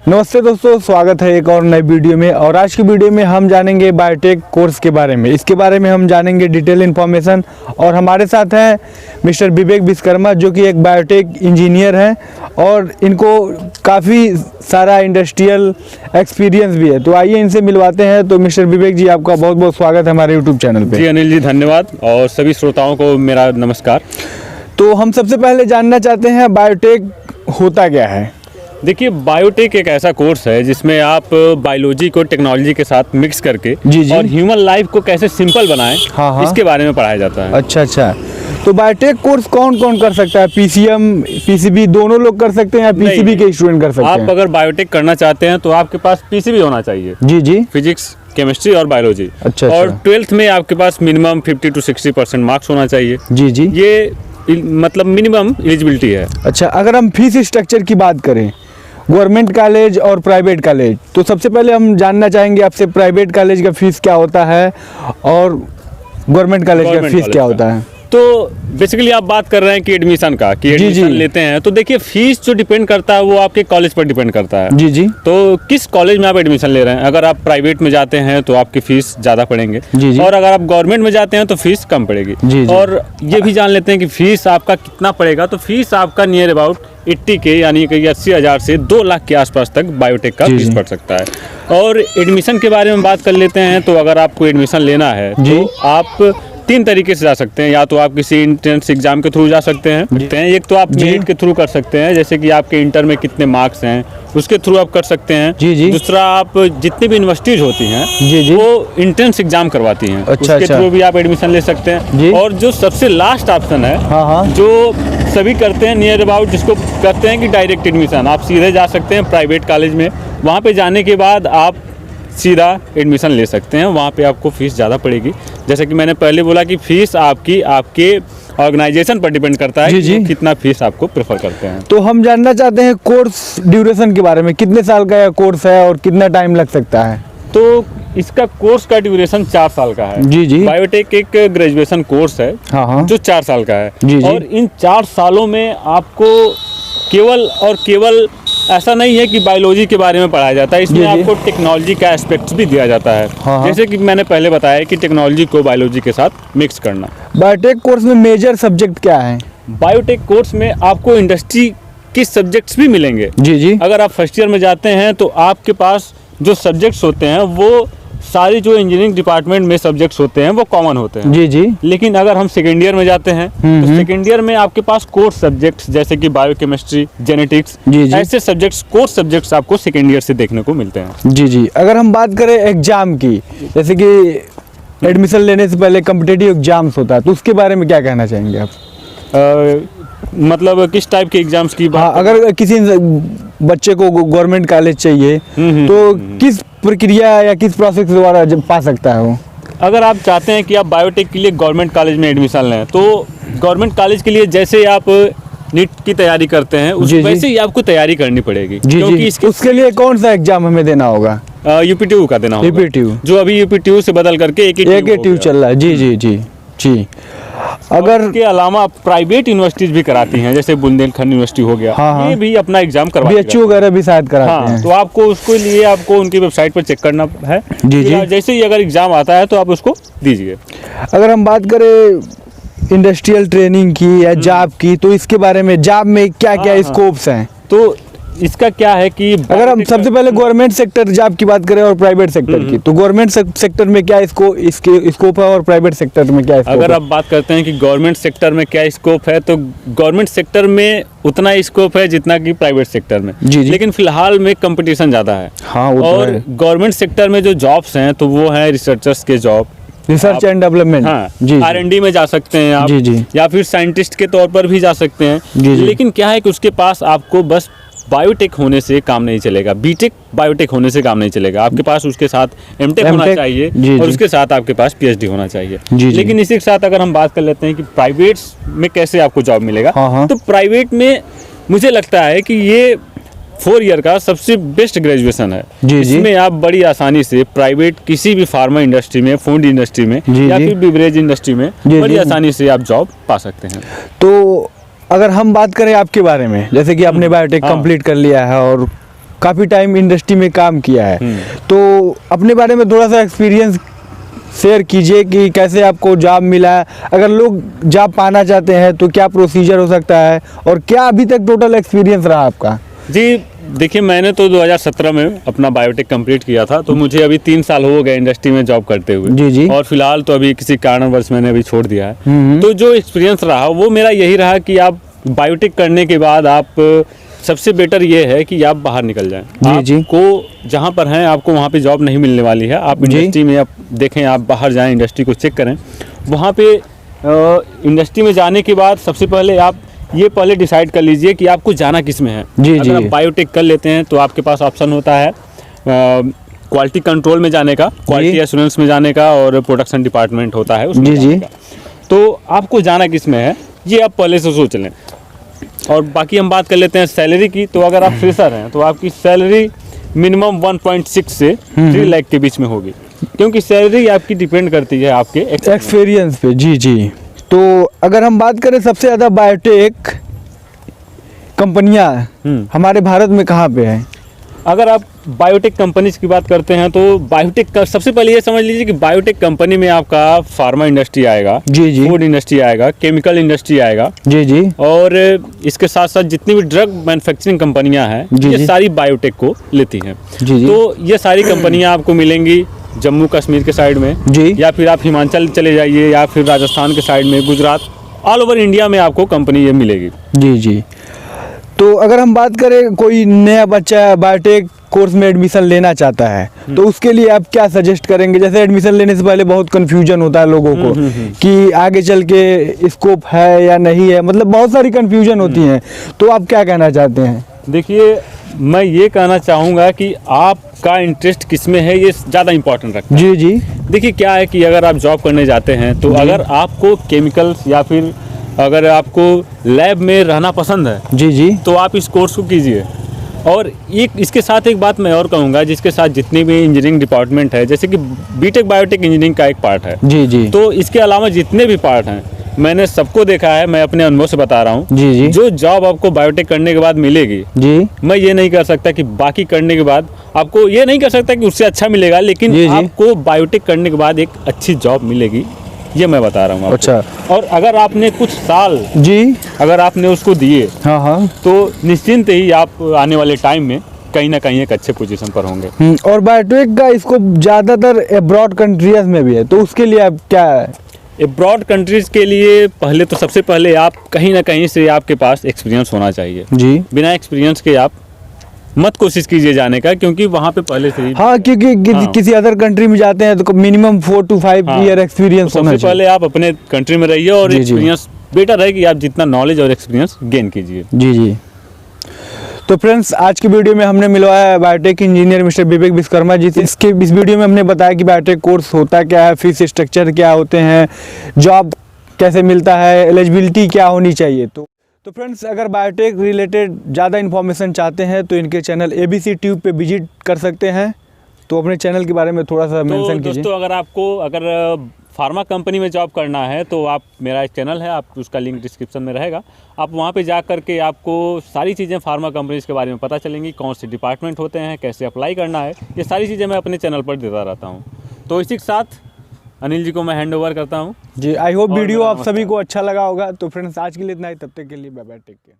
नमस्ते दोस्तों, स्वागत है एक और नए वीडियो में। और आज की वीडियो में हम जानेंगे बायोटेक कोर्स के बारे में। इसके बारे में हम जानेंगे डिटेल इन्फॉर्मेशन। और हमारे साथ हैं मिस्टर विवेक विश्वकर्मा, जो कि एक बायोटेक इंजीनियर हैं और इनको काफ़ी सारा इंडस्ट्रियल एक्सपीरियंस भी है। तो आइए इनसे मिलवाते हैं। तो मिस्टर विवेक जी, आपका बहुत बहुत स्वागत है हमारे यूट्यूब चैनल पर। जी अनिल जी, धन्यवाद। और सभी श्रोताओं को मेरा नमस्कार। तो हम सबसे पहले जानना चाहते हैं बायोटेक होता क्या है। देखिए, बायोटेक एक ऐसा कोर्स है जिसमें आप बायोलॉजी को टेक्नोलॉजी के साथ मिक्स करके जी। और ह्यूमन लाइफ को कैसे सिंपल बनाएं, हाँ। इसके बारे में पढ़ाया जाता है। अच्छा। तो बायोटेक कोर्स कौन कौन कर सकता है? पीसीएम, पीसीबी दोनों लोग कर सकते हैं या पीसीबी के स्टूडेंट कर सकते हैं? आप अगर बायोटेक करना चाहते हैं तो आपके पास पीसीबी होना चाहिए। जी। फिजिक्स, केमिस्ट्री और बायोलॉजी। अच्छा। और 12th में आपके पास मिनिमम 50 to 60% मार्क्स होना चाहिए। जी। ये मतलब मिनिमम एलिजिबिलिटी है। अच्छा, अगर हम फीस स्ट्रक्चर की बात करें, गवर्नमेंट कॉलेज और प्राइवेट कॉलेज, तो सबसे पहले हम जानना चाहेंगे आपसे प्राइवेट कॉलेज का फीस क्या होता है और गवर्नमेंट कॉलेज का फीस क्या होता है। तो बेसिकली आप बात कर रहे हैं कि एडमिशन का, कि एडमिशन लेते हैं तो देखिए, फीस जो डिपेंड करता है वो आपके कॉलेज पर डिपेंड करता है। जी। तो किस कॉलेज में आप एडमिशन ले रहे हैं? अगर आप प्राइवेट में जाते हैं तो आपकी फीस ज़्यादा पड़ेंगे। जी। और अगर आप गवर्नमेंट में जाते हैं तो फीस कम पड़ेगी। जी। और ये भी जान लेते हैं कि फीस आपका कितना पड़ेगा। तो फीस आपका नियर अबाउट 80 के यानी कि 80,000 से 2 लाख के आसपास तक बायोटेक का फीस पड़ सकता है। और एडमिशन के बारे में बात कर लेते हैं। तो अगर आपको एडमिशन लेना है तो आप 3 तरीके से जा सकते हैं। या तो आप किसी एंट्रेंस एग्जाम के थ्रू जा सकते हैं। एक तो आप मेरिट के थ्रू कर सकते हैं, जैसे कि आपके इंटर में कितने मार्क्स हैं उसके थ्रू आप कर सकते हैं। जी। दूसरा, आप जितनी भी यूनिवर्सिटीज होती हैं जी। वो एंट्रेंस एग्जाम करवाती हैं। उसके थ्रू भी आप एडमिशन ले सकते हैं। और जो सबसे लास्ट ऑप्शन है, हाँ। जो सभी करते हैं नियर अबाउट, जिसको कहते हैं कि डायरेक्ट एडमिशन, आप सीधे जा सकते हैं प्राइवेट कॉलेज में। वहाँ पे जाने के बाद आप सीधा एडमिशन ले सकते हैं। वहाँ पे आपको फ़ीस ज़्यादा पड़ेगी। जैसे कि मैंने पहले बोला कि फ़ीस आपके ऑर्गेनाइजेशन पर डिपेंड करता है कि कितना फ़ीस आपको प्रेफर करते हैं। तो हम जानना चाहते हैं कोर्स ड्यूरेशन के बारे में, कितने साल का यह कोर्स है और कितना टाइम लग सकता है? तो इसका कोर्स का ड्यूरेशन 4 साल का है। जी। बायोटेक एक ग्रेजुएशन कोर्स है। हाँ। जो 4 साल का है। जी। और इन 4 सालों में आपको केवल ऐसा नहीं है कि बायोलॉजी के बारे में पढ़ाया जाता है, इसमें आपको टेक्नोलॉजी का एस्पेक्ट्स भी दिया जाता है। हाँ। जैसे कि मैंने पहले बताया कि टेक्नोलॉजी को बायोलॉजी के साथ मिक्स करना। बायोटेक कोर्स में मेजर सब्जेक्ट क्या है? बायोटेक कोर्स में आपको इंडस्ट्री के सब्जेक्ट्स भी मिलेंगे। जी। अगर आप फर्स्ट ईयर में जाते हैं तो आपके पास जो सब्जेक्ट्स होते हैं वो सारी जो इंजीनियरिंग डिपार्टमेंट में सब्जेक्ट्स होते हैं वो कॉमन होते हैं। जी। लेकिन अगर हम सेकेंड ईयर में जाते हैं तो सेकेंड ईयर में आपके पास कोर्स सब्जेक्ट्स जैसे कि बायोकेमिस्ट्री, जेनेटिक्स, ऐसे सब्जेक्ट्स, कोर्स सब्जेक्ट्स आपको सेकेंड ईयर से देखने को मिलते हैं। जी। अगर हम बात करें एग्जाम की, जैसे कि एडमिशन लेने से पहले कॉम्पिटिटिव एग्जाम्स होता है, तो उसके बारे में क्या कहना चाहेंगे आप? मतलब किस टाइप के एग्जाम्स की बात? अगर किसी बच्चे को गवर्नमेंट कॉलेज चाहिए तो किस प्रक्रिया या किस प्रोसेस द्वारा पा सकता है वो? अगर आप चाहते हैं कि आप बायोटेक के लिए गवर्नमेंट कॉलेज में एडमिशन लें तो गवर्नमेंट कॉलेज के लिए जैसे आप नीट की तैयारी करते हैं वैसे ही आपको तैयारी करनी पड़ेगी। क्योंकि उसके लिए कौन सा एग्जाम हमें देना होगा? यूपीटीयू का देना होगा। यूपीटीयू, जो अभी यूपीटीयू से बदल करके एकेटीयू चल रहा है। जी। अगर के अलावा प्राइवेट यूनिवर्सिटीज भी कराती हैं, जैसे बुंदेलखंड यूनिवर्सिटी हो गया। हाँ। ये भी अपना एग्जाम करवाती है। बीएचयू वगैरह भी शायद कराते हैं। तो आपको उसके लिए आपको उनकी वेबसाइट पर चेक करना है। जी। जैसे ही अगर एग्जाम आता है तो आप उसको दीजिए। अगर हम बात करें इंडस्ट्रियल ट्रेनिंग की या जॉब की, तो इसके बारे में जॉब में क्या क्या स्कोप्स हैं? तो इसका क्या है कि अगर हम सबसे पहले गवर्नमेंट सेक्टर जॉब की बात करें और प्राइवेट सेक्टर की, तो गवर्नमेंट सेक्टर में क्या स्कोप है और प्राइवेट सेक्टर में क्या स्कोप है? अगर आप बात करते हैं कि गवर्नमेंट सेक्टर में क्या स्कोप है, तो गवर्नमेंट सेक्टर में उतना स्कोप है जितना कि प्राइवेट सेक्टर में। जी। लेकिन फिलहाल में कंपटीशन ज़्यादा है। हाँ, वो और गवर्नमेंट सेक्टर में जो जॉब्स हैं तो वो हैं रिसर्चर्स के जॉब, रिसर्च एंड डेवलपमेंट। हाँ, जी। R&D में जा सकते हैं आप। जी। या फिर साइंटिस्ट के तौर पर भी जा सकते हैं। जी। लेकिन क्या है कि उसके पास आपको बस बायोटेक होने से काम नहीं चलेगा, बीटेक बायोटेक होने से काम नहीं चलेगा। आपके पास उसके साथ एमटेक होना चाहिए और उसके साथ आपके पास पीएचडी होना चाहिए। लेकिन इसी के साथ अगर हम बात कर लेते हैं कि प्राइवेट में कैसे आपको जॉब मिलेगा, तो प्राइवेट में मुझे लगता है कि ये 4 ईयर का सबसे बेस्ट ग्रेजुएशन है। इसमें आप बड़ी आसानी से प्राइवेट किसी भी फार्मा इंडस्ट्री में, फूड इंडस्ट्री में या फिर बिवरेज इंडस्ट्री में बड़ी आसानी से आप जॉब पा सकते हैं। तो अगर हम बात करें आपके बारे में, जैसे कि आपने बायोटेक कंप्लीट कर लिया है और काफ़ी टाइम इंडस्ट्री में काम किया है, तो अपने बारे में थोड़ा सा एक्सपीरियंस शेयर कीजिए कि कैसे आपको जॉब मिला है। अगर लोग जॉब पाना चाहते हैं तो क्या प्रोसीजर हो सकता है, और क्या अभी तक टोटल एक्सपीरियंस रहा आपका? जी देखिए, मैंने तो 2017 में अपना बायोटेक कंप्लीट किया था, तो मुझे अभी 3 साल हो गए इंडस्ट्री में जॉब करते हुए। जी जी। और फिलहाल तो अभी किसी कारणवश मैंने अभी छोड़ दिया है। तो जो एक्सपीरियंस रहा वो मेरा यही रहा कि आप बायोटेक करने के बाद आप सबसे बेटर ये है कि आप बाहर निकल जाएं। आपको जहाँ पर हैं आपको वहाँ पे जॉब नहीं मिलने वाली है। आप इंडस्ट्री में आप देखें, आप बाहर जाएं, इंडस्ट्री को चेक करें। वहाँ पे इंडस्ट्री में जाने के बाद सबसे पहले आप ये पहले डिसाइड कर लीजिए कि आपको जाना किस में है। अगर आप बायोटेक कर लेते हैं तो आपके पास ऑप्शन होता है क्वालिटी कंट्रोल में जाने का, क्वालिटी एश्योरेंस में जाने का, और प्रोडक्शन डिपार्टमेंट होता है उसमें जाने का। तो आपको जाना किस में है ये आप पहले से सोच लें। और बाकी हम बात कर लेते हैं सैलरी की। तो अगर आप फ्रेशर हैं तो आपकी सैलरी मिनिमम 1.6 से 3 लाख के बीच में होगी, क्योंकि सैलरी आपकी डिपेंड करती है आपके एक्सपीरियंस पे। जी जी। तो अगर हम बात करें सबसे ज़्यादा बायोटेक कंपनियां हमारे भारत में कहाँ पे है? अगर आप बायोटेक कंपनीज की बात करते हैं तो बायोटेक का सबसे पहले ये समझ लीजिए कि बायोटेक कंपनी में आपका फार्मा इंडस्ट्री आएगा, जी जी, फूड इंडस्ट्री आएगा, केमिकल इंडस्ट्री आएगा, जी जी, और इसके साथ साथ जितनी भी ड्रग मैन्युफैक्चरिंग कंपनियां हैं ये सारी बायोटेक को लेती हैं। जी जी। तो ये सारी कंपनियां आपको मिलेंगी जम्मू कश्मीर के साइड में जी, या फिर आप हिमाचल चले जाइए, या फिर राजस्थान के साइड में, गुजरात, ऑल ओवर इंडिया में आपको कंपनी ये मिलेगी। जी जी। तो अगर हम बात करें कोई नया बच्चा बायोटेक कोर्स में एडमिशन लेना चाहता है तो उसके लिए आप क्या सजेस्ट करेंगे? जैसे एडमिशन लेने से पहले बहुत कंफ्यूजन होता है लोगों को कि आगे चल के स्कोप है या नहीं है, मतलब बहुत सारी कंफ्यूजन होती हैं, तो आप क्या कहना चाहते हैं? देखिए, मैं ये कहना चाहूँगा कि आपका इंटरेस्ट किस में है ये ज़्यादा इम्पोर्टेंट रखता है। जी जी। देखिए क्या है कि अगर आप जॉब करने जाते हैं तो अगर आपको केमिकल्स या फिर अगर आपको लैब में रहना पसंद है जी जी, तो आप इस कोर्स को कीजिए। और एक इसके साथ एक बात मैं और कहूँगा, जिसके साथ जितनी भी इंजीनियरिंग डिपार्टमेंट है, जैसे कि बीटेक बायोटेक इंजीनियरिंग का एक पार्ट है जी जी, तो इसके अलावा जितने भी पार्ट हैं मैंने सबको देखा है, मैं अपने अनुभव से बता रहा हूँ। जी जी। जो जॉब आपको बायोटेक करने के बाद मिलेगी जी, मैं ये नहीं कर सकता कि बाकी करने के बाद आपको ये नहीं कर सकता कि उससे अच्छा मिलेगा, लेकिन आपको बायोटेक करने के बाद एक अच्छी जॉब मिलेगी, ये मैं बता रहा हूँ आपको। अच्छा। और अगर आपने कुछ साल जी अगर आपने उसको दिए हाँ हाँ तो निश्चिंत ही आप आने वाले टाइम में कहीं ना कहीं एक अच्छे पोजीशन पर होंगे। और बायोटेक का इसको ज़्यादातर अब्रॉड कंट्रीज में भी है, तो उसके लिए आप क्या? अब्रॉड कंट्रीज के लिए पहले तो सबसे पहले आप कहीं ना कहीं से आपके पास एक्सपीरियंस होना चाहिए जी। बिना एक्सपीरियंस के आप मत कोशिश कीजिए जाने का, क्योंकि वहाँ पे पहले से ही क्योंकि किसी अदर कंट्री में जाते हैं तो मिनिमम 4 to 5 ईयर एक्सपीरियंस होना चाहिए। सबसे पहले आप अपने कंट्री में रहिए और एक्सपीरियंस बेटर है कि आप जितना नॉलेज और एक्सपीरियंस गेन कीजिए। जी जी। तो फ्रेंड्स, आज की वीडियो में हमने मिलवाया है बायोटेक इंजीनियर मिस्टर विवेक विश्वकर्मा जी। इस वीडियो में हमने बताया कि बायोटेक कोर्स होता क्या है, फीस स्ट्रक्चर क्या होते हैं, जॉब कैसे मिलता है, एलिजिबिलिटी क्या होनी चाहिए। तो फ्रेंड्स, अगर बायोटेक रिलेटेड ज़्यादा इन्फॉर्मेशन चाहते हैं तो इनके चैनल ABC ट्यूब पे विजिट कर सकते हैं। तो अपने चैनल के बारे में थोड़ा सा मेंशन कीजिए। दोस्तों, अगर फार्मा कंपनी में जॉब करना है तो आप, मेरा एक चैनल है, आप उसका लिंक डिस्क्रिप्शन में रहेगा, आप वहाँ पे जा करके आपको सारी चीज़ें फार्मा कंपनीज के बारे में पता चलेंगी, कौन से डिपार्टमेंट होते हैं, कैसे अप्लाई करना है, ये सारी चीज़ें मैं अपने चैनल पर देता रहता हूँ। तो इसी के साथ अनिल जी को मैं हैंड ओवर करता हूँ जी। आई होप वीडियो आप सभी को अच्छा लगा होगा। तो फ्रेंड्स, आज के लिए इतना ही, तब तक के लिए बाय बाय, टेक केयर।